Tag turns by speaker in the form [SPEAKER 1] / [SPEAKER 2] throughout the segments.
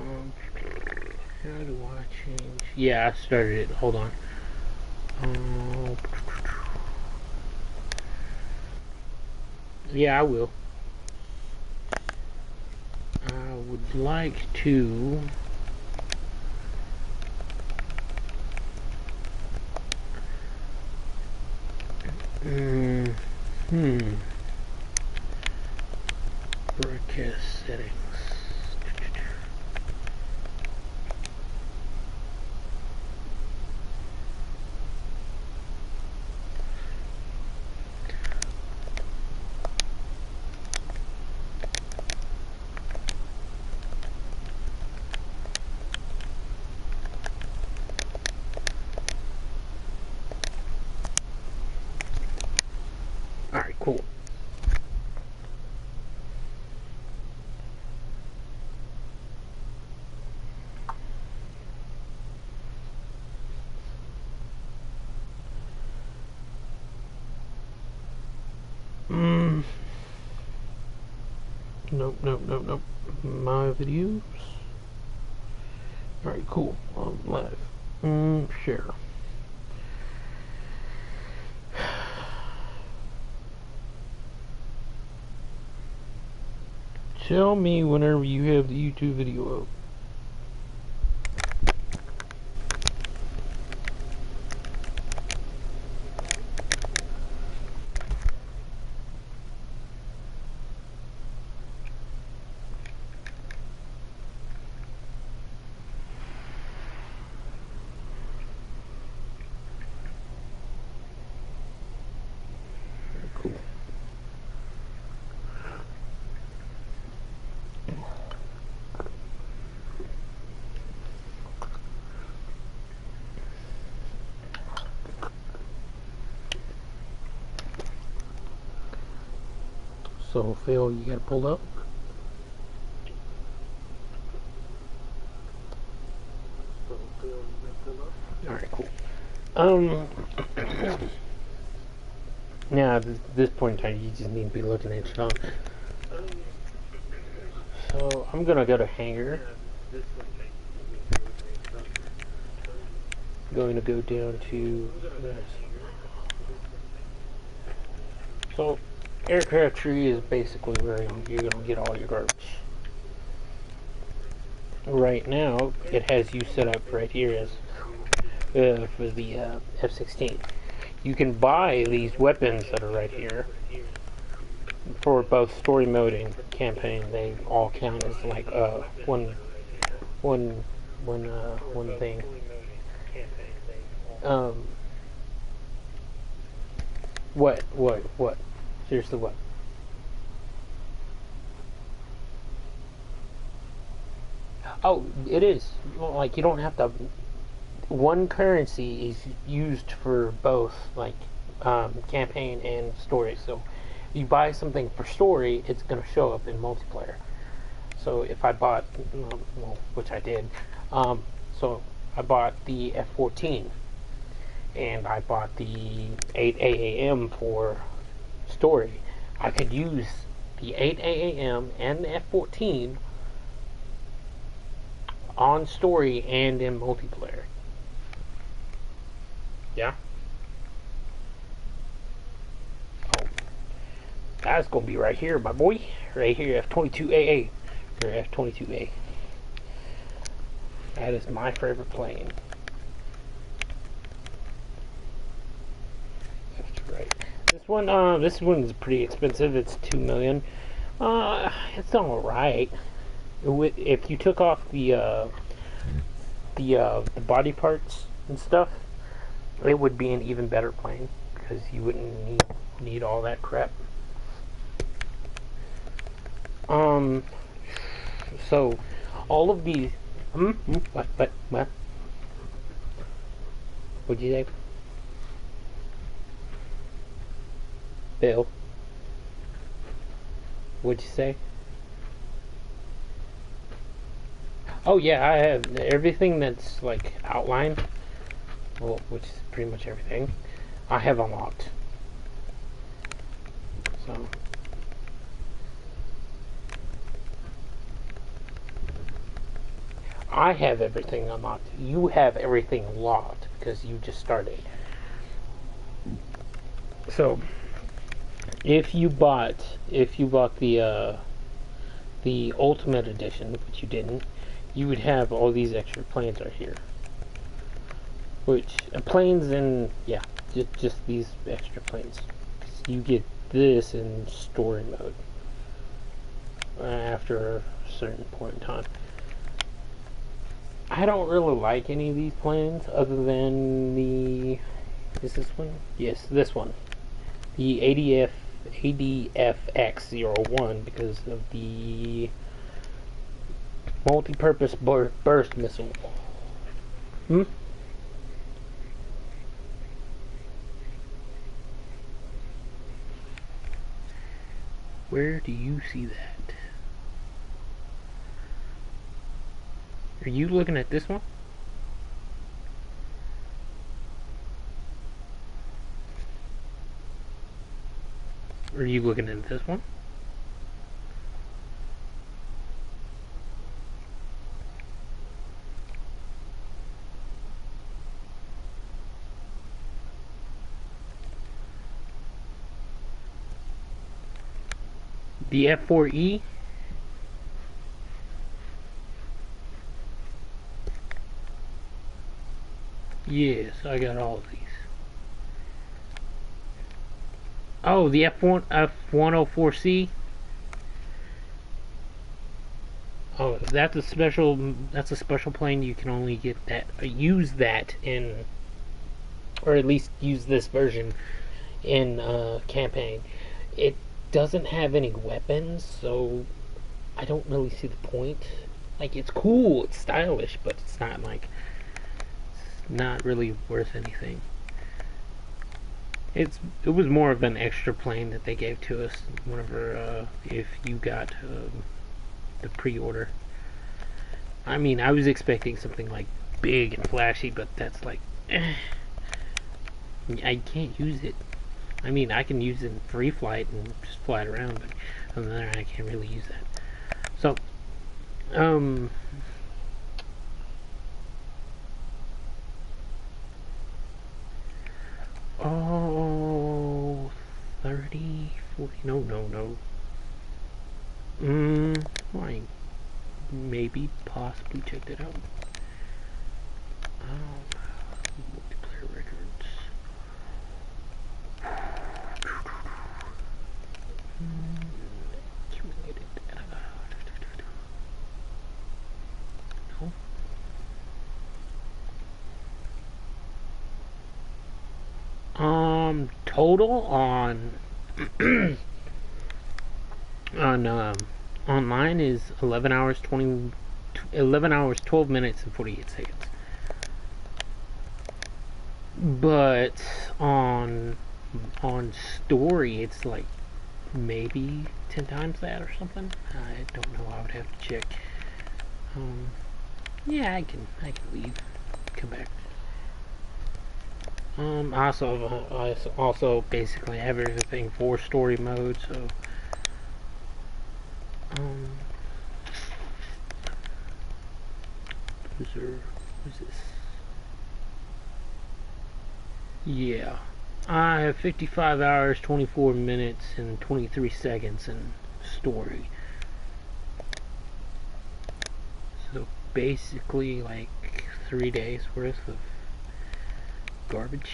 [SPEAKER 1] How do I change? Yeah, I started it. Hold on. Yeah, I will. I would like to. Broadcast settings. Alright, cool. Nope. My videos. Alright, cool. I'm live. Share. Tell me whenever you have the YouTube video up. Cool. So, Phil, you got it pulled up? Alright, cool. Now, at this point in time, you just need to be looking at your phone. So, I'm gonna go to Hangar. I'm going to go down to this. So, aircraft tree is basically where you're gonna get all your garbage. Right now, it has you set up right here as for the F-16. You can buy these weapons that are right here for both story mode and campaign. They all count as like one thing. What? Seriously, what? Oh, it is. Like, you don't have to. One currency is used for both, like, campaign and story. So, you buy something for story, it's going to show up in multiplayer. So, if I bought, well, which I did, so I bought the F-14, and I bought the 8 AAM for story. I could use the 8 AAM and the F-14 on story and in multiplayer. Yeah. Oh, that's gonna be right here, my boy. Right here, F-22AA or F-22A. That is my favorite plane. Left to right. This one is pretty expensive. It's $2 million. It's all right. If you took off the body parts and stuff, it would be an even better plane because you wouldn't need all that crap. So all of these. What? What'd you say, Bill? What'd you say? Oh yeah, I have everything that's like outlined, well, which is pretty much everything, I have unlocked. So I have everything unlocked. You have everything locked because you just started. So if you bought the Ultimate Edition, which you didn't, you would have all these extra planes right here. Which planes and yeah, just these extra planes. You get this in story mode after a certain point in time. I don't really like any of these planes other than the... Is this one? Yes, this one. The ADFX-01 because of the multi-purpose burst missile. Where do you see that? Are you looking at this one? Or are you looking at this one? The F4E? Yes, I got all of these. Oh, the F104C? Oh, that's a special plane. You can only get that, use that in, or at least use this version in campaign. It doesn't have any weapons, so I don't really see the point. Like, it's cool, it's stylish, but it's not like, it's not really worth anything. It was more of an extra plane that they gave to us whenever if you got the pre-order. I mean, I was expecting something like big and flashy, but that's like, I can't use it. I mean, I can use it in free flight and just fly it around, but other than that, I can't really use that. So, oh, 30, 40, no. I maybe possibly check that out. Multiplayer records. Accumulated data. No. Total on online is 11 hours 12 minutes and 48 seconds. But on story it's like maybe 10 times that or something. I don't know. I would have to check. Yeah, I can leave, come back. I also basically have everything for story mode, so who's this? Yeah, I have 55 hours 24 minutes and 23 seconds in story, so basically like 3 days worth of garbage.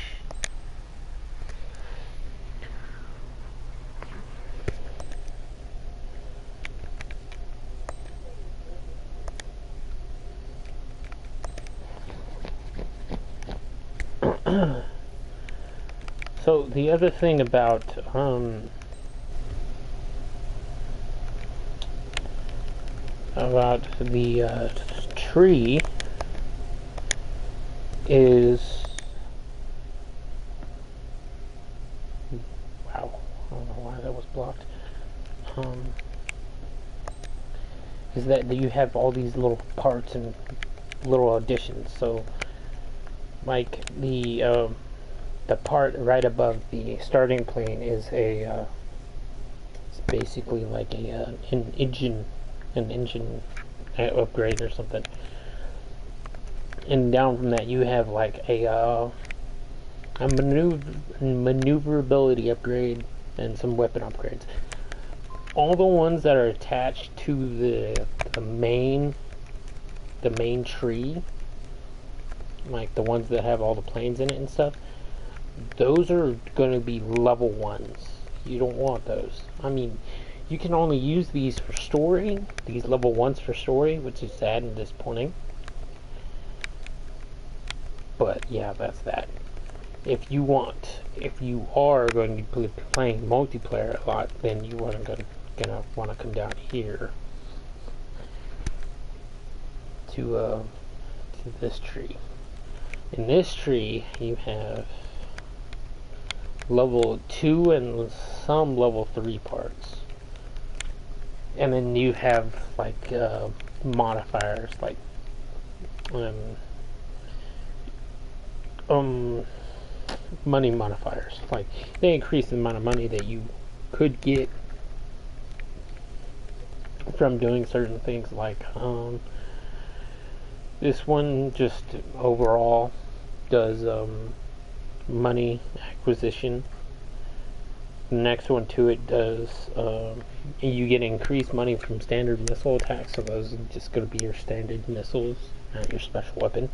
[SPEAKER 1] So the other thing about the tree is, wow, I don't know why that was blocked. Is that you have all these little parts and little additions. So like the part right above the starting plane is a it's basically like an engine upgrade or something. And down from that, you have like a maneuverability upgrade and some weapon upgrades. All the ones that are attached to the main tree, like the ones that have all the planes in it and stuff, those are going to be level 1s. You don't want those. I mean, you can only use these for story, these level 1s for story, which is sad and disappointing. But yeah, that's that. If you are going to be playing multiplayer a lot, then you are gonna want to come down here to this tree. In this tree, you have level 2 and some level 3 parts, and then you have like modifiers like money modifiers. Like, they increase the amount of money that you could get from doing certain things. Like this one just overall does money acquisition. The next one to it does you get increased money from standard missile attacks, so those are just going to be your standard missiles, not your special weapon.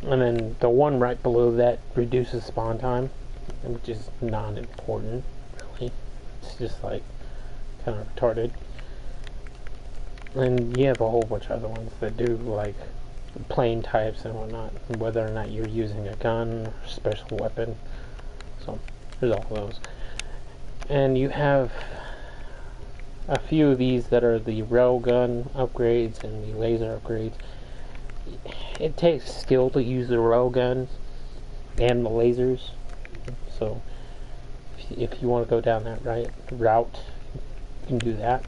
[SPEAKER 1] And then the one right below that reduces spawn time, which is not important, really. It's just like kind of retarded. And you have a whole bunch of other ones that do like plane types and whatnot, and whether or not you're using a gun or special weapon. So there's all those. And you have a few of these that are the railgun upgrades and the laser upgrades. It takes skill to use the railgun and the lasers, so if you want to go down that route, you can do that.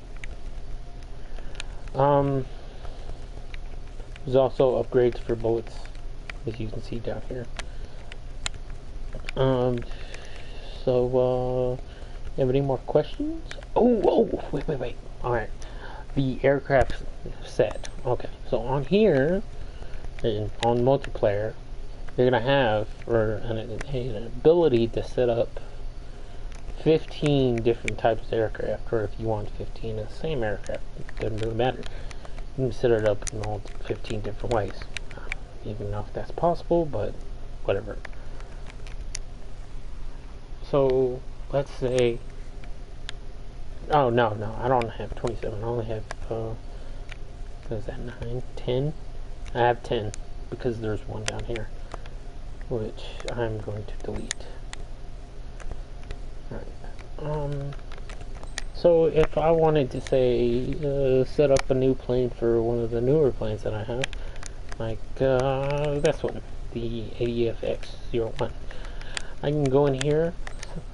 [SPEAKER 1] There's also upgrades for bullets, as you can see down here. So you have any more questions? Oh, wait. Alright, the aircraft set. Okay, so on here, on multiplayer, you're going to have an ability to set up 15 different types of aircraft, or if you want 15 of the same aircraft, it doesn't really matter. You can set it up in all 15 different ways. I don't even know if that's possible, but whatever. So let's say, oh no, I don't have 27. I only have what is that, 9, 10? I have 10 because there's one down here, which I'm going to delete. Alright. So if I wanted to say set up a new plane for one of the newer planes that I have, like this one, the ADFX-01, I can go in here,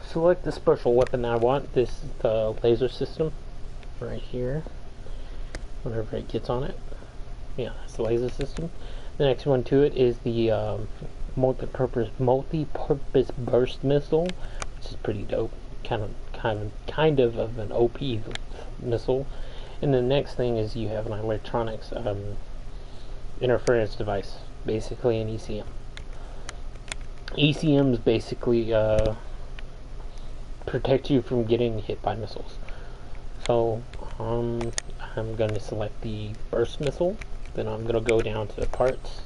[SPEAKER 1] select the special weapon I want. This is the laser system right here. Whenever it gets on it. Yeah, that's the laser system. The next one to it is the multi-purpose burst missile, which is pretty dope. Kind of an OP missile. And the next thing is you have an electronics interference device, basically an ECM. ECMs basically protect you from getting hit by missiles. So I'm going to select the burst missile. Then I'm going to go down to the parts,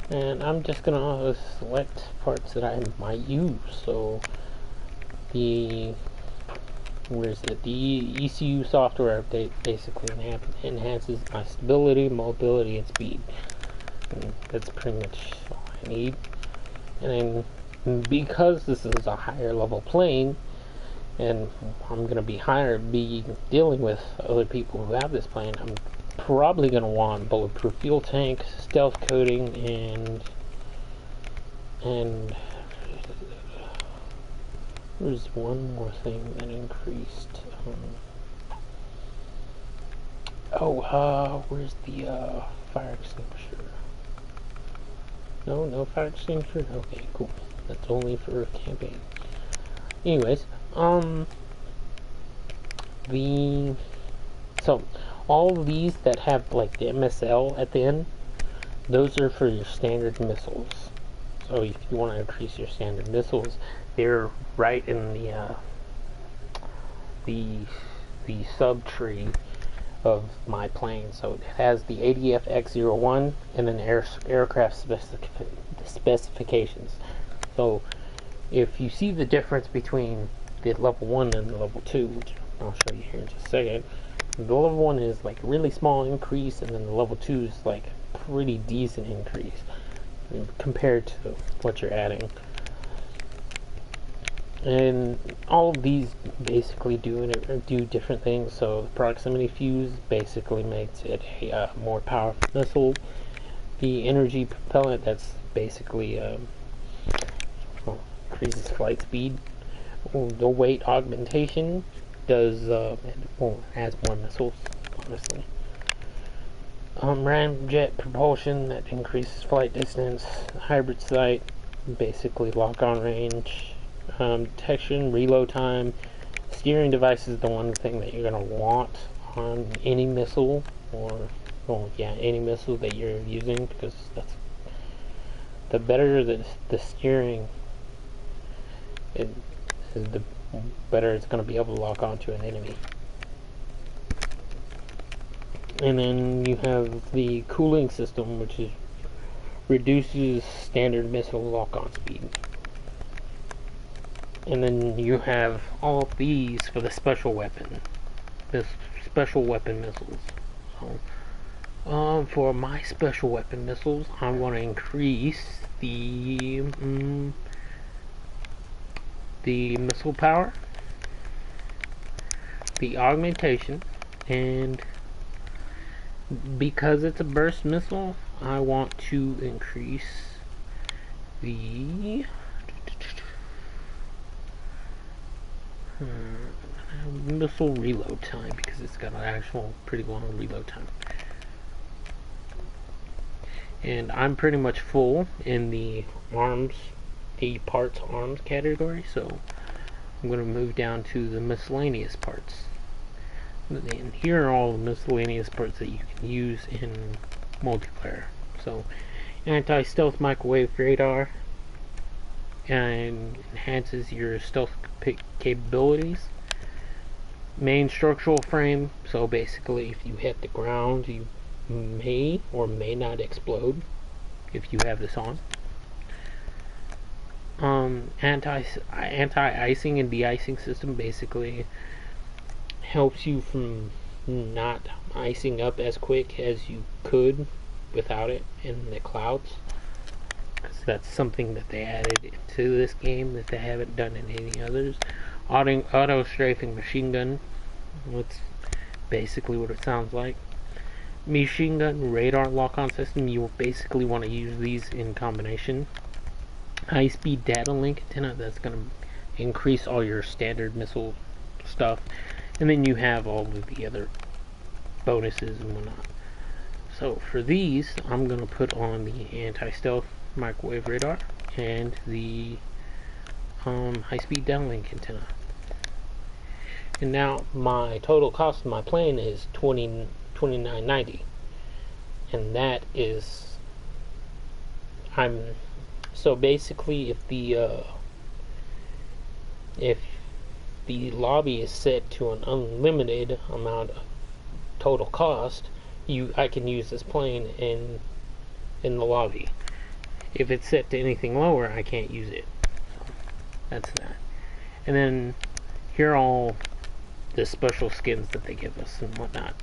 [SPEAKER 1] and I'm just going to select parts that I might use. So the ECU software update basically enhances my stability, mobility, and speed. And that's pretty much all I need. And then because this is a higher level plane, and I'm going to be dealing with other people who have this plane, I'm probably going to want bulletproof fuel tank, stealth coating, and there's one more thing that increased. Where's the fire extinguisher? No fire extinguisher? Okay, cool. That's only for campaign. Anyways, so all of these that have like the MSL at the end, those are for your standard missiles. So if you want to increase your standard missiles, they're right in the the subtree of my plane. So it has the ADF X01 and then aircraft specifications. So if you see the difference between the level 1 and the level 2, which I'll show you here in just a second, the level 1 is like a really small increase, and then the level 2 is like a pretty decent increase compared to what you're adding. And all of these basically do different things. So the proximity fuse basically makes it a more powerful missile. The energy propellant, that's basically increases flight speed. The weight augmentation does adds more missiles, honestly. Ramjet propulsion, that increases flight distance. Hybrid sight, basically lock-on range. Detection, reload time. Steering device is the one thing that you're going to want on any missile, or any missile that you're using, because that's the better the steering is, the better it's going to be able to lock onto an enemy. And then you have the cooling system, which reduces standard missile lock-on speed. And then you have all of these for the special weapon. The special weapon missiles. So, for my special weapon missiles, I want to increase the missile power, the augmentation, and because it's a burst missile, I want to increase the missile reload time, because it's got an actual pretty long reload time. And I'm pretty much full in the arms category, so I'm going to move down to the miscellaneous parts. And here are all the miscellaneous parts that you can use in multiplayer. So, anti-stealth microwave radar, and enhances your stealth capabilities. Main structural frame, so basically if you hit the ground, you may or may not explode if you have this on. Anti-icing and de-icing system basically helps you from not icing up as quick as you could without it in the clouds. That's something that they added to this game that they haven't done in any others. Auto strafing machine gun. That's basically what it sounds like. Machine gun radar lock-on system. You will basically want to use these in combination. High-speed data link antenna. That's going to increase all your standard missile stuff. And then you have all of the other bonuses and whatnot. So for these, I'm going to put on the anti-stealth microwave radar and the high-speed downlink antenna. And now my total cost of my plane is $29.90, and that is so basically if the lobby is set to an unlimited amount of total cost, I can use this plane in the lobby. If it's set to anything lower, I can't use it. So that's that. And then here are all the special skins that they give us and whatnot.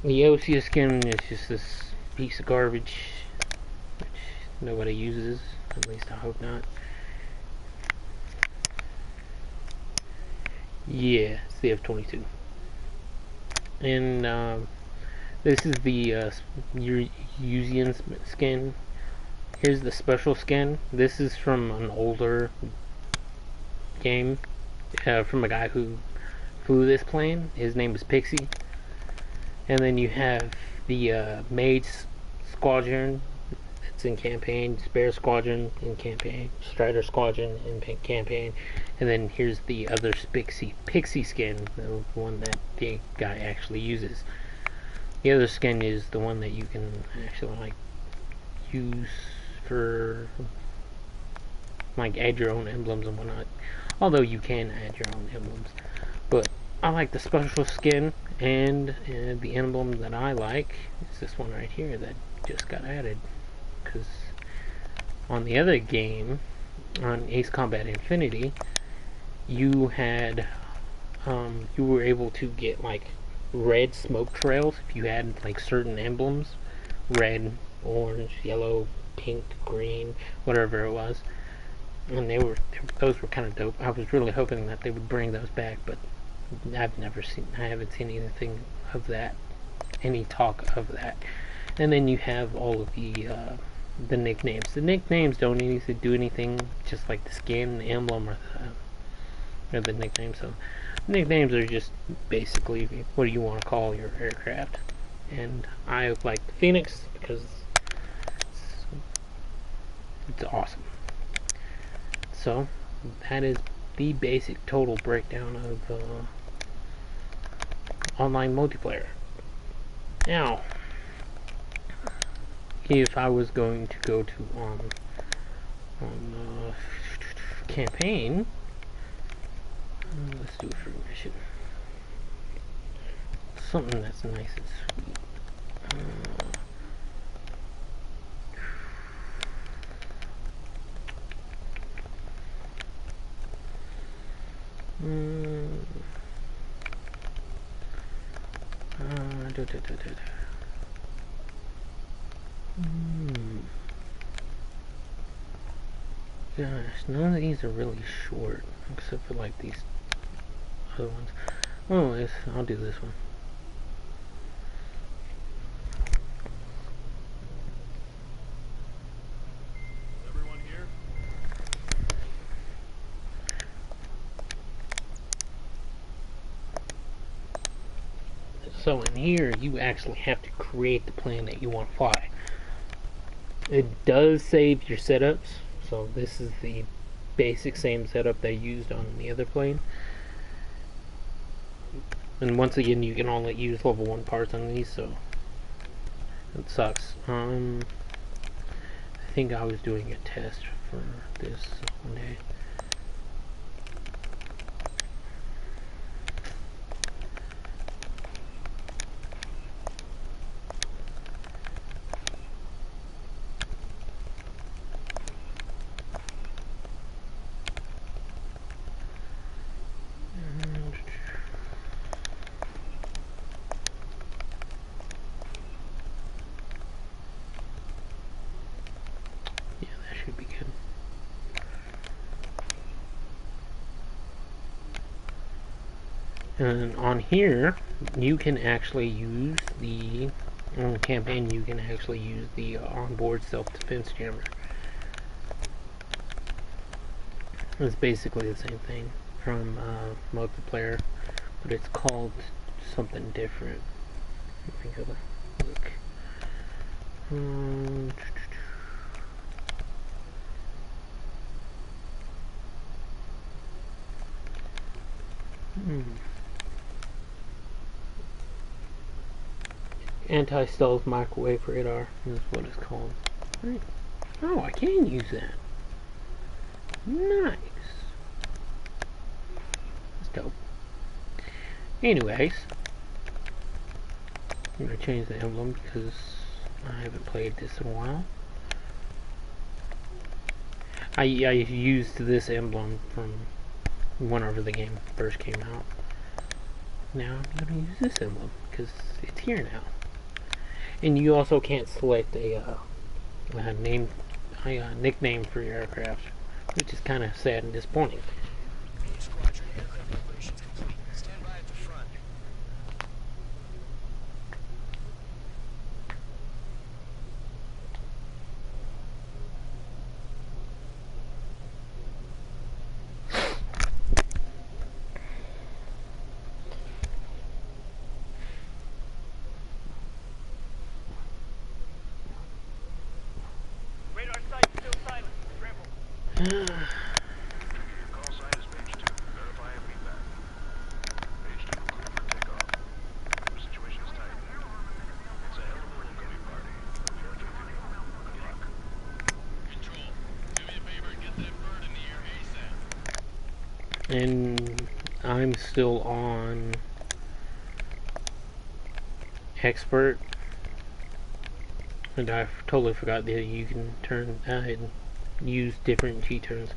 [SPEAKER 1] The Osea skin is just this piece of garbage which nobody uses, at least I hope not. Yeah, it's the F-22. And this is the Usean skin. Here's the special skin. This is from an older game, from a guy who flew this plane. His name is Pixie. And then you have the Maid Squadron. It's in campaign. Spare Squadron in campaign. Strider Squadron in campaign. And then here's the other Pixie skin, the one that the guy actually uses. The other skin is the one that you can actually like use for like add your own emblems and whatnot. Although you can add your own emblems, but I like the special skin, and the emblem that I like is this one right here that just got added. Because on the other game, on Ace Combat Infinity, you had you were able to get like red smoke trails if you had like certain emblems, red, orange, yellow, pink, green, whatever it was, and those were kind of dope. I was really hoping that they would bring those back, but I haven't seen anything of that, any talk of that. And then you have all of the nicknames. The nicknames don't need to do anything, just like the skin, the emblem, or the nickname. So nicknames are just basically what do you want to call your aircraft. And I like Phoenix because it's awesome. So that is the basic total breakdown of online multiplayer. Now, if I was going to go to campaign, let's do a free mission. Something that's nice and sweet. Gosh, none of these are really short, except for like these other ones. Oh, yes, I'll do this one.
[SPEAKER 2] Everyone here?
[SPEAKER 1] So in here, you actually have to create the plane that you want to fly. It does save your setups, so this is the basic same setup they used on the other plane. And once again, you can only use level 1 parts on these, so it sucks. I think I was doing a test for this one day. Should be good. And on here, you can actually use the on campaign. You can actually use the onboard self-defense jammer. It's basically the same thing from multiplayer, but it's called something different. Let me go look. Anti-stealth microwave radar is what it's called. Right. Oh, I can use that. Nice. That's dope. Anyways, I'm gonna change the emblem because I haven't played this in a while. I used this emblem from whenever the game first came out. Now I'm gonna use this emblem because it's here now. And you also can't select a nickname for your aircraft, which is kind of sad and disappointing.
[SPEAKER 2] Squadron aircraft operations complete. Stand by at the front. Radar site still silent. Scramble. Call sign is page 2. Verify and feedback. Page 2 clear for takeoff. Situation is tight.
[SPEAKER 1] and I'm still on expert, and I totally forgot that you can turn and use different G turns.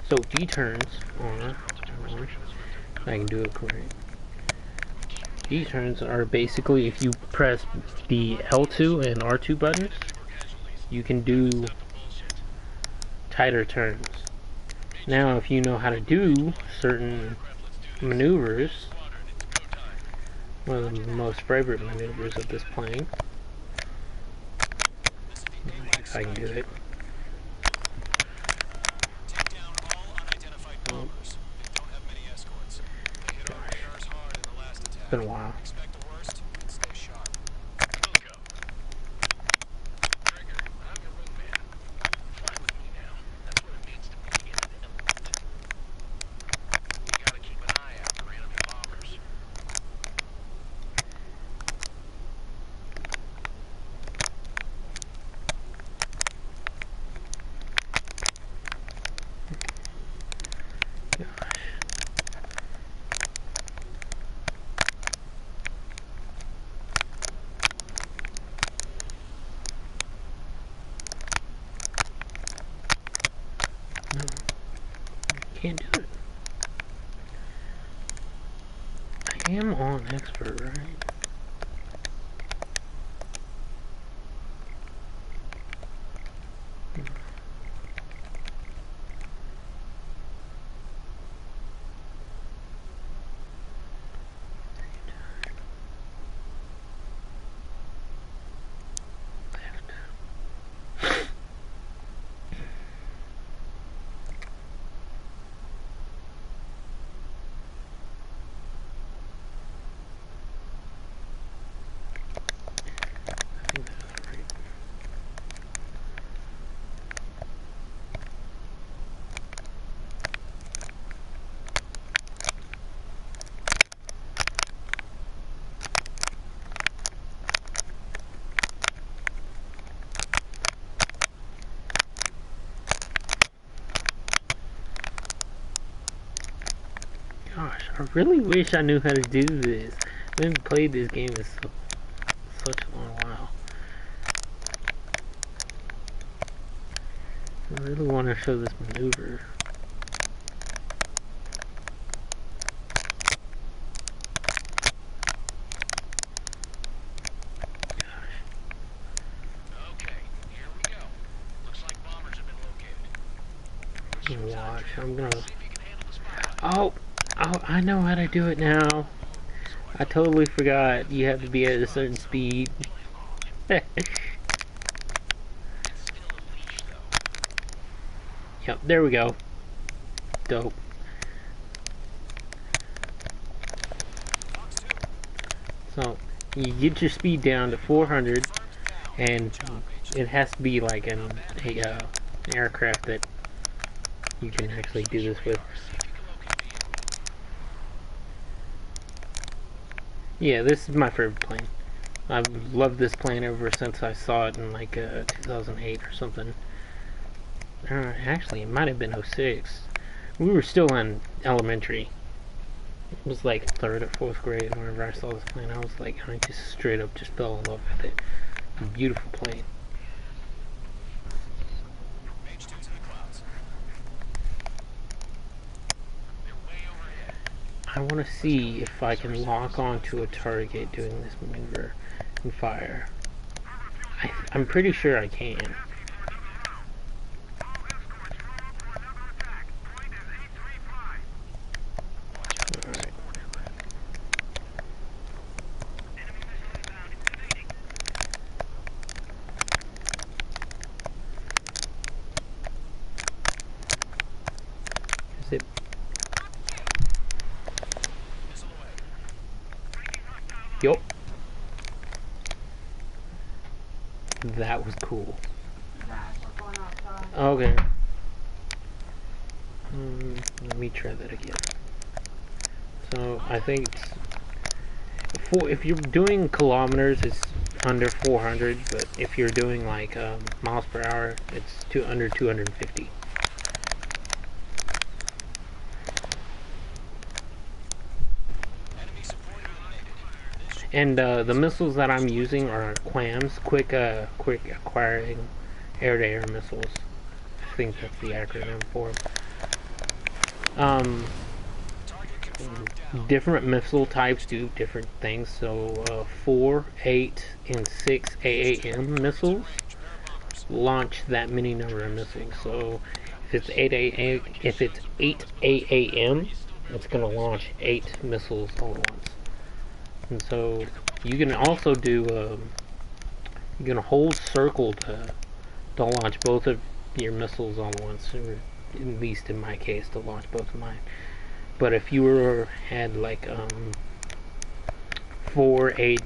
[SPEAKER 1] So G turns are, I can do it correct. G turns are basically if you press the L2 and R2 buttons, you can do tighter turns. Now, if you know how to do certain maneuvers, one of the most favorite maneuvers of this plane, if I can do it. Oh, it's been a while. Can't do it. I am on expert, right? Gosh, I really wish I knew how to do this. I haven't played this game in such a long while. I really want to show this maneuver. Watch, I'm gonna. Oh, I know how to do it now. I totally forgot. You have to be at a certain speed. Yep, there we go. Dope. So, you get your speed down to 400, and it has to be like an aircraft that you can actually do this with. Yeah, this is my favorite plane. I've loved this plane ever since I saw it in like 2008 or something. Actually, it might have been 06. We were still in elementary. It was like 3rd or 4th grade whenever I saw this plane. I was like, I just straight up just fell in love with it. A beautiful plane. I want to see if I can lock onto a target doing this maneuver and fire. I'm pretty sure I can. Alright. Is it? Yup. That was cool. Okay. Let me try that again. So I think it's if you're doing kilometers, it's under 400, but if you're doing like miles per hour, it's under 250. And the missiles that I'm using are QAMs, quick acquiring air-to-air missiles. I think that's the acronym for them. Different missile types do different things. So 4, 8, and 6 AAM missiles launch that many number of missiles. So if it's 8 AAM, it's going to launch 8 missiles all at once. And so you can also do you can hold circle to launch both of your missiles all at once, or at least in my case, to launch both of mine. But if you had like 4, 8,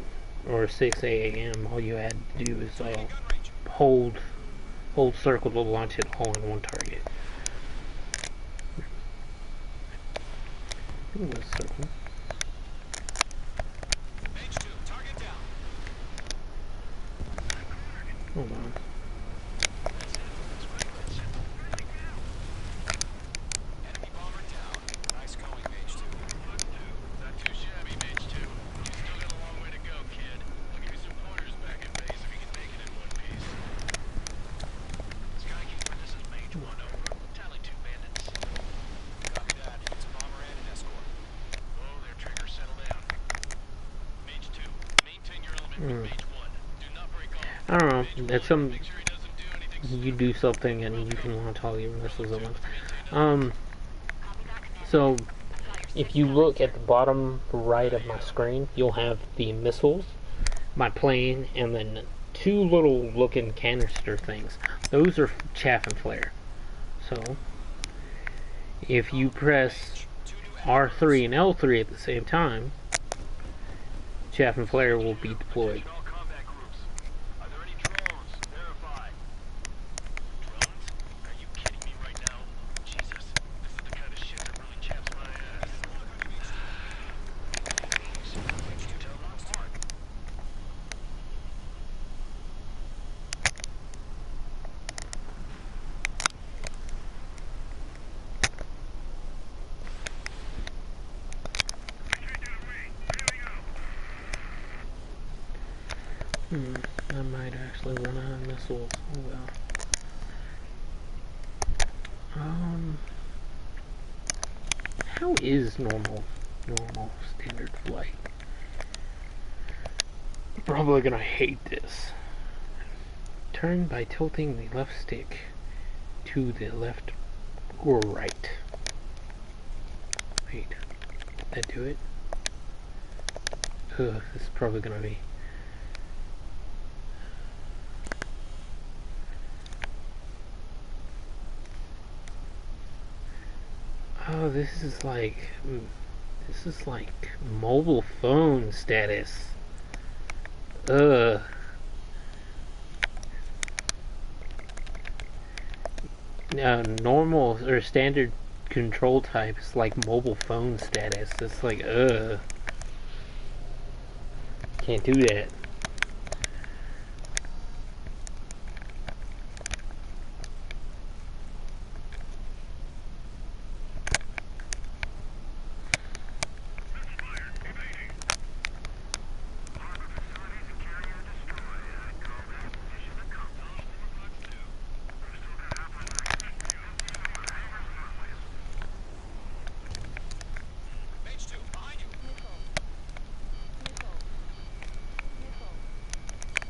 [SPEAKER 1] or 6 AAM, all you had to do is hold circle to launch it all in one target. I think it was circle. Hold on. I don't know. It's some you do something and you can launch all your missiles at once. So if you look at the bottom right of my screen, you'll have the missiles, my plane, and then 2 little looking canister things. Those are chaff and flare. So if you press R3 and L3 at the same time, chaff and flare will be deployed. I might actually run out of missiles. Oh well. How is normal standard flight? I'm probably gonna hate this. Turn by tilting the left stick to the left or right. Wait, did that do it? Ugh, this is probably gonna be. Oh, this is like mobile phone status. Ugh. Normal or standard control type is like mobile phone status. It's like, ugh. Can't do that.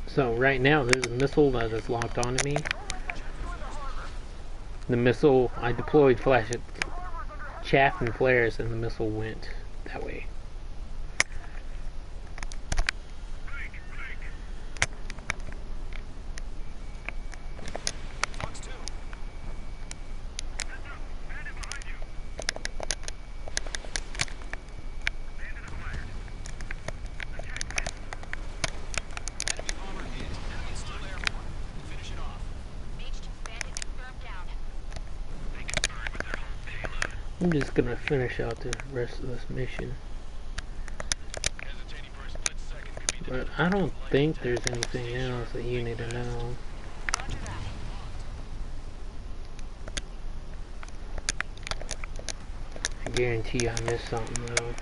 [SPEAKER 1] So right now there's a missile that is locked onto me. The missile, I deployed flash chaff and flares and the missile went that way. I'm just gonna finish out the rest of this mission. But I don't think there's anything else that you need to know. I guarantee I missed something though.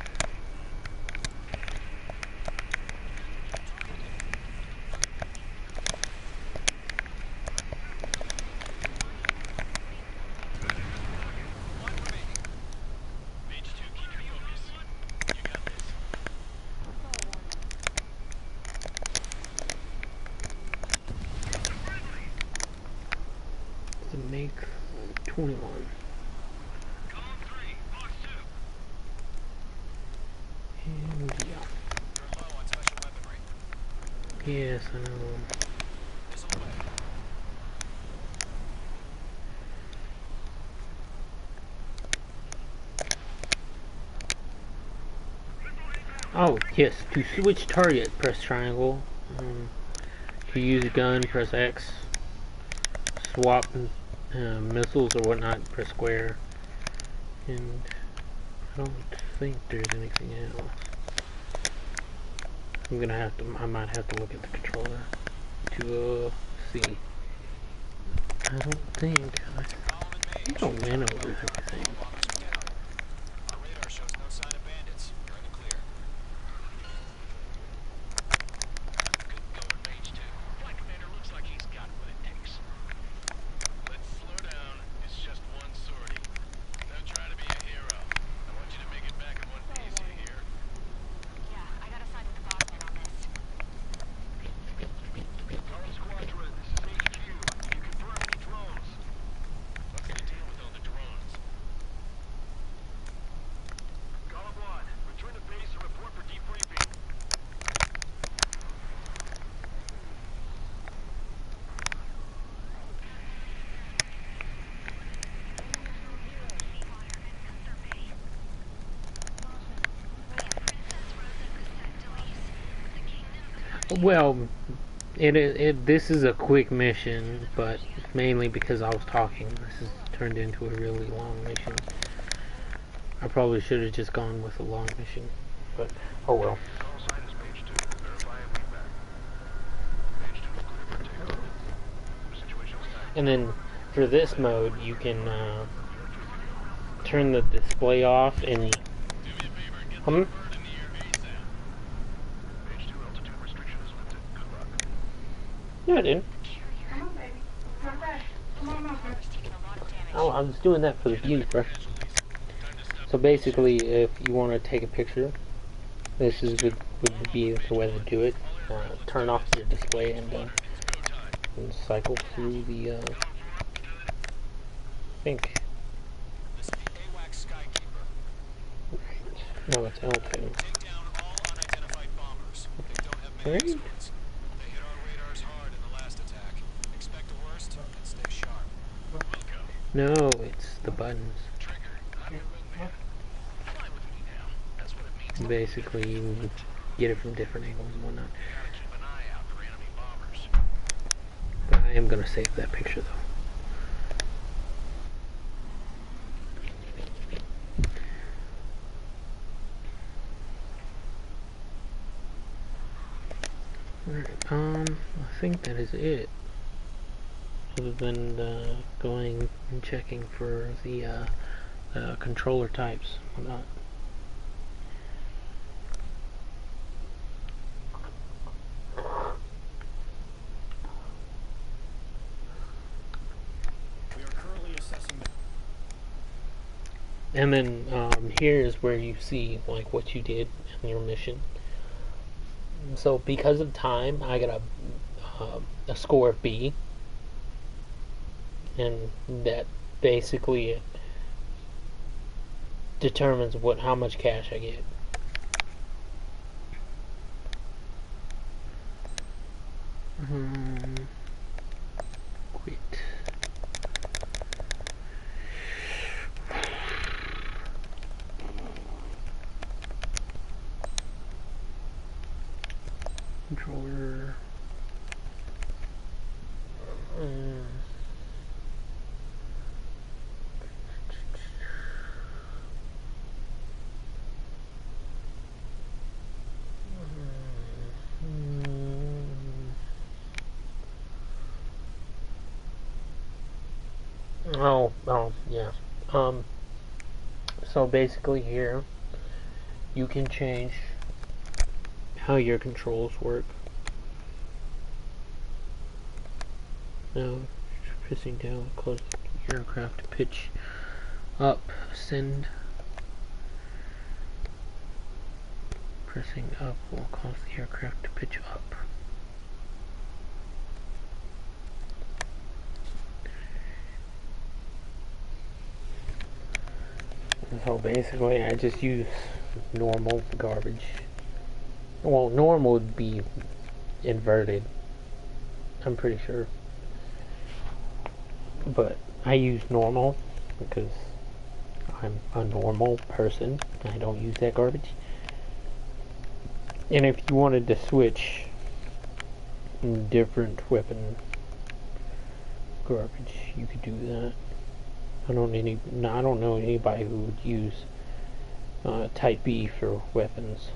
[SPEAKER 1] 21.
[SPEAKER 2] Column 3, box 2.
[SPEAKER 1] And yeah.
[SPEAKER 2] You're low on special weaponry.
[SPEAKER 1] Yes, I know.
[SPEAKER 2] Missile away.
[SPEAKER 1] Oh, yes. To switch target, press triangle. To use a gun, press X. Swap missiles or whatnot, press square. And I don't think there's anything else. I might have to look at the controller to see. I don't think I went over everything.
[SPEAKER 2] Our radar shows no sign of bandits. You're in the clear. Good going, Mage 2. Flight Commander looks like he's got what it takes. Let's slow down. It's just one sortie. Don't try to be a hero. I want you to make it back in one piece, you hear?
[SPEAKER 3] Yeah, I gotta side with the boss man on this.
[SPEAKER 2] Column Squadron, this is HQ. Can you confirm any drones? What's the deal with all the drones? Column 1, return to base and report for debriefing.
[SPEAKER 1] Well, this is a quick mission, but mainly because I was talking. This has turned into a really long mission. I probably should have just gone with a long mission, but oh well.
[SPEAKER 2] Call sign is Mage 2. Verify and feedback. Mage 2 is clear for takeoff. Situation static.
[SPEAKER 1] And then for this mode, you can turn the display off and.
[SPEAKER 2] Mage 2, altitude restriction is lifted. Good luck.
[SPEAKER 1] Yeah, I did.
[SPEAKER 3] Come on, baby. Come back. Come on, Mother's taking a lot of damage.
[SPEAKER 1] Oh, I was doing that for the view, bro. So basically, if you want to take a picture, this would be the way to do it. Turn off your display and cycle through the. I think.
[SPEAKER 2] This is the AWACS Skykeeper.
[SPEAKER 1] No, it's L2.
[SPEAKER 2] Take down all unidentified bombers. They don't have many
[SPEAKER 1] Right.
[SPEAKER 2] exploits. They hit our radars hard in the last attack. Expect the worst and stay sharp. Wilco.
[SPEAKER 1] No, it's the buttons.
[SPEAKER 2] Trigger. I'm your wingman. Fly with me now. That's what it means.
[SPEAKER 1] Basically, you can get it from different angles and whatnot.
[SPEAKER 2] Gotta keep an eye out for enemy bombers.
[SPEAKER 1] But I am gonna save that picture though. Alright, I think that is it. Other than going and checking for the controller types and whatnot.
[SPEAKER 2] We are currently assessing the
[SPEAKER 1] And then here is where you see like what you did in your mission. So because of time, I got a score of B, and that basically determines how much cash I get. Quit. Controller. Oh, yeah. So basically here, you can change how your controls work. Now, pressing down will cause the aircraft to pitch up, ascend. Pressing up will cause the aircraft to pitch up. So basically, I just use normal garbage. Well, normal would be inverted, I'm pretty sure. But I use normal because I'm a normal person. I don't use that garbage. And if you wanted to switch different weapon garbage, you could do that. I don't know anybody who would use Type B for weapons,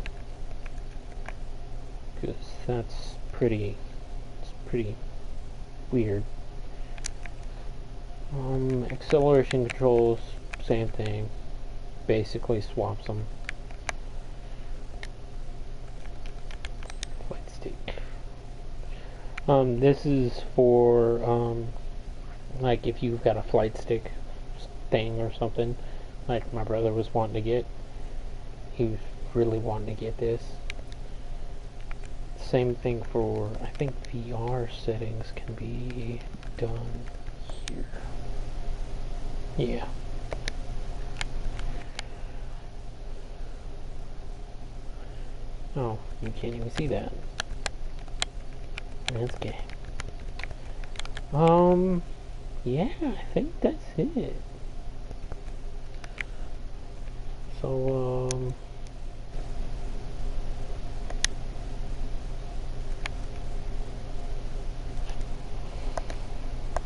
[SPEAKER 1] because it's pretty weird. Acceleration controls, same thing. Basically swaps them. Flight stick. This is for like if you've got a flight stick thing or something, like my brother was wanting to get. He was really wanting to get this. Same thing for, I think VR settings can be done here. Yeah. Oh, you can't even see that. That's gay. Yeah, I think that's it. So,